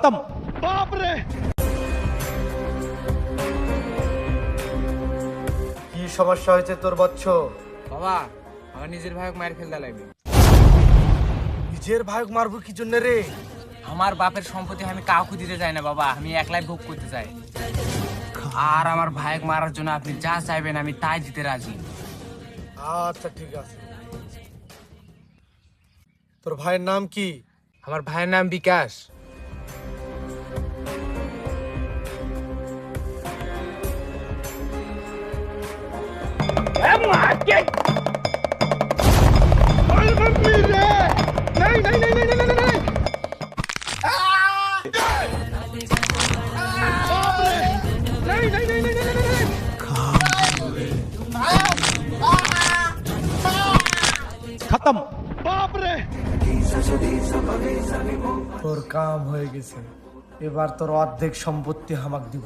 खत्म। बाप रे কি সমস্যা হয়েছে তোর বৎস? বাবা আমার নিজের ভাইক মার ফেলতে লাগবে। নিজের ভাইক মারবো কি জন্য রে? আমার বাপের সম্পত্তি আমি কাউকে দিতে চাই না বাবা, আমি একলাই ভোগ করতে চাই। আর আমার ভাইক মারার জন্য আপনি যা চাইবেন আমি তাই দিতে রাজি। আচ্ছা ঠিক আছে। তোর ভাইয়ের নাম কি? আমার ভাইয়ের নাম বিকাশ। खत्म। बाप रे তোর কাম হয়ে গেছে, এবার তোর অর্ধেক সম্পত্তি হামাক দিব।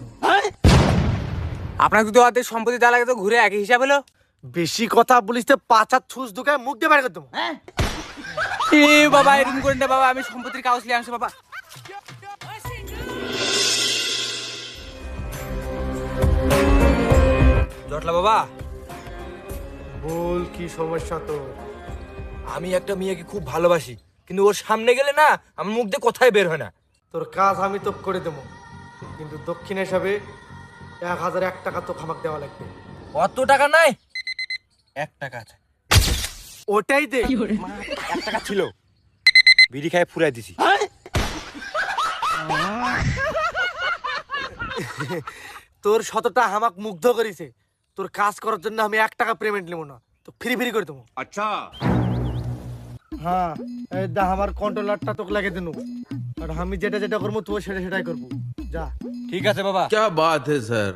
আপনার যদি অর্ধেক সম্পত্তি দেওয়া লাগে তো ঘুরে একই হিসাব হলো। বেশি কথা বলিস তো পাঁচার ছুঁচ ঢুকায় মুখ দিয়ে বাইরে করে দেবো। এ বাবা এরকম করেন না বাবা, আমি সম্পত্তির কাগজ নিয়ে আসছি বাবা। জটলা বাবা, বল কি সমস্যা তোর? আমি একটা মেয়েকে খুব ভালোবাসি, কিন্তু ওর সামনে গেলে না আমার মুখ দিয়ে কথাই বের হয় না। তোর কাজ আমি তো করে দেবো, কিন্তু দক্ষিণ হিসাবে 1001 টাকা তো খামাক দেওয়া লাগবে। অত টাকা নাই, 1 টাকা আছে। ওটাই দে। 1 টাকা ছিল, বিড়ি খায় ফুরাই দিছি। তোর 100টা হামাক মুগ্ধ করেছে, তোর কাজ করার জন্য আমি 1 টাকা পেমেন্ট নেবো না, তো ফ্রি ফ্রি করে দেবো। अच्छा হ্যাঁ এই দা আমার কন্ট্রোলারটা তোকে লাগিয়ে দেবো, আর আমি যেটা যেটা করবো তুই সেটাই করবো। যা। ঠিক আছে বাবা। क्या बात है सर।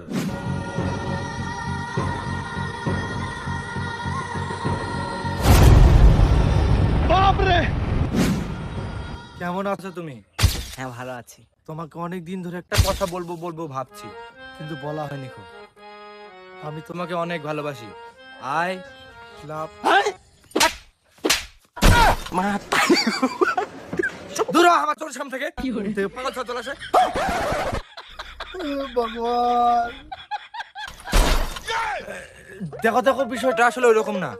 বাপ রে কেমন আছো তুমি? হ্যাঁ ভালো আছি। তোমাকে অনেক দিন ধরে একটা কথা বলবো বলবো ভাবছি, কিন্তু বলা হয়নি খুব। আমি তোমাকে অনেক ভালোবাসি। আয় লাভ মা দূর হ আমার চোখের সামনে থেকে। পাগল ছাড় চলে আসে। ভগবান। দেখো দেখো বিষয়টা এটা আসলে ওইরকম না।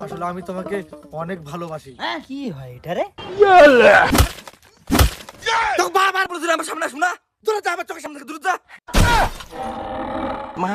আসলে আমি তোমাকে অনেক ভালোবাসি। কি হয় এটা রে? তোকে বারবার বলছিলাম আমার সামনে আসুন না, দূরে যা আমার চোখের সামনে থেকে দূরে যা। মা